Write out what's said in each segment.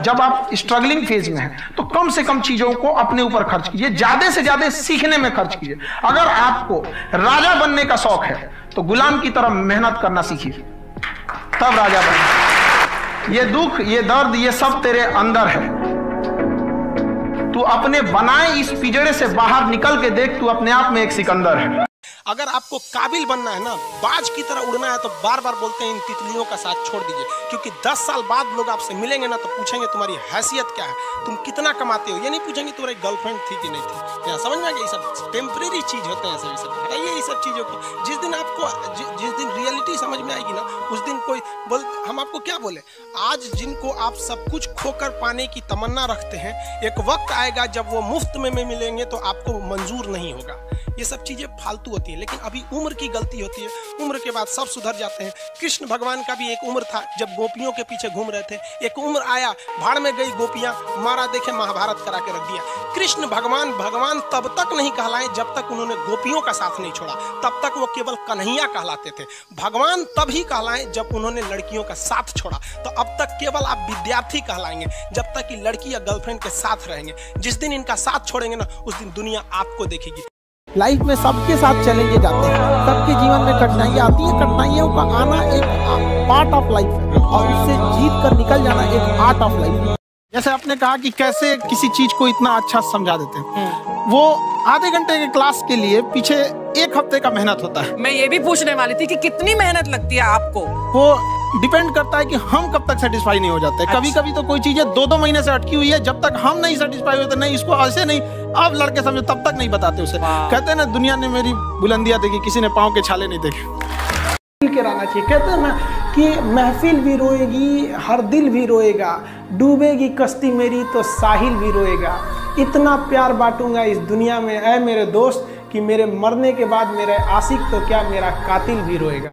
जब आप struggling phase में हैं तो कम से कम चीजों को अपने ऊपर खर्च कीजिए, ज्यादा से ज्यादा सीखने में खर्च कीजिए। अगर आपको राजा बनने का शौक है तो गुलाम की तरह मेहनत करना सीखिए, तब राजा बने। ये दुख, ये दर्द, ये सब तेरे अंदर है। तू अपने बनाए इस पिंजरे से बाहर निकल के देख, तू अपने आप में एक सिकंदर है। अगर आपको काबिल बनना है ना, बाज की तरह उड़ना है, तो बार बार बोलते हैं इन तितलियों का साथ छोड़ दीजिए, क्योंकि 10 साल बाद लोग आपसे मिलेंगे ना तो पूछेंगे तुम्हारी हैसियत क्या है, तुम कितना कमाते हो। ये नहीं पूछेंगे तुम्हारी गर्लफ्रेंड थी कि नहीं थी। समझ में आ गया? ये सब टेम्परेरी चीज होते हैं, सब हटाइए ये सब चीजों को। जिस दिन आपको जिस दिन रियलिटी समझ में आएगी ना, उस दिन कोई बोल, हम आपको क्या बोले। आज जिनको आप सब कुछ खोकर पाने की तमन्ना रखते हैं, एक वक्त आएगा जब वो मुफ्त में मिलेंगे तो आपको मंजूर नहीं होगा। ये सब चीजें फालतू होती है, लेकिन अभी उम्र की गलती होती है। उम्र के बाद सब सुधर जाते हैं। कृष्ण भगवान का भी एक उम्र था जब गोपियों के पीछे घूम रहे थे। एक उम्र आया, भाड़ में गई गोपियां, मारा देखे महाभारत करा के रख दिया। कृष्ण भगवान तब तक नहीं कहलाए जब तक उन्होंने गोपियों का साथ नहीं छोड़ा, तब तक वो केवल कन्हैया कहलाते थे। भगवान तभी कहलाए जब उन्होंने लड़कियों का साथ छोड़ा। तो अब तक केवल आप विद्यार्थी कहलाएंगे जब तक कि लड़की या गर्लफ्रेंड के साथ रहेंगे। जिस दिन इनका साथ छोड़ेंगे ना, उस दिन दुनिया आपको देखेगी। लाइफ में सबके साथ चैलेंजेस आते हैं, सबके जीवन में कठिनाइयाँ आती हैं। कठिनाइयों का आना एक पार्ट ऑफ लाइफ है और उससे जीत कर निकल जाना एक आर्ट ऑफ लाइफ है। जैसे आपने कहा कि कैसे किसी चीज को इतना अच्छा समझा देते हैं, वो आधे घंटे के क्लास के लिए पीछे 1 हफ्ते का मेहनत होता है। मैं ये भी पूछने वाली थी कि कितनी मेहनत लगती है आपको। वो डिपेंड करता है कि हम कब तक सेटिस्फाई नहीं हो जाते। अच्छा। कभी कभी तो कोई चीजें 2-2 महीने से अटकी हुई है, जब तक हम नहीं सेटिस्फाई होते, नहीं इसको ऐसे नहीं, अब लड़के समझो, तब तक नहीं बताते उसे। कहते हैं ना, दुनिया ने मेरी बुलंदियां देखी, किसी ने पाँव के छाले नहीं देखे। के रहना चाहिए। कहते हैं ना कि महफिल भी रोएगी, हर दिल भी रोएगा, डूबेगी कश्ती मेरी तो साहिल भी रोएगा। इतना प्यार बांटूंगा इस दुनिया में ऐ मेरे दोस्त कि मेरे मरने के बाद मेरे आशिक तो क्या मेरा कातिल भी रोएगा।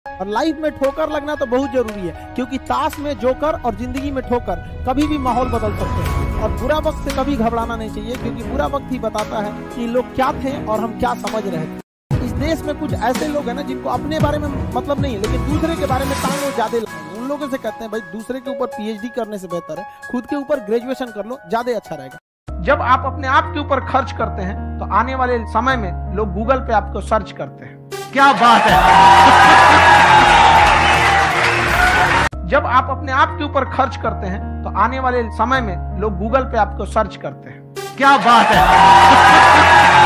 और लाइफ में ठोकर लगना तो बहुत जरूरी है, क्योंकि ताश में जोकर और जिंदगी में ठोकर कभी भी माहौल बदल सकते हैं। और बुरा वक्त से कभी घबराना नहीं चाहिए, क्योंकि बुरा वक्त ही बताता है कि लोग क्या थे और हम क्या समझ रहे थे। इस देश में कुछ ऐसे लोग हैं ना जिनको अपने बारे में मतलब नहीं है, लेकिन दूसरे के बारे में टांगों ज्यादा लगती है। उन लोगों से कहते हैं भाई दूसरे के ऊपर PhD करने से बेहतर है खुद के ऊपर ग्रेजुएशन कर लो, ज्यादा अच्छा रहेगा। जब आप अपने आप के ऊपर खर्च करते हैं तो आने वाले समय में लोग गूगल पे आपको सर्च करते हैं। क्या बात है। जब आप अपने आप के ऊपर खर्च करते हैं तो आने वाले समय में लोग गूगल पे आपको सर्च करते हैं। क्या बात है।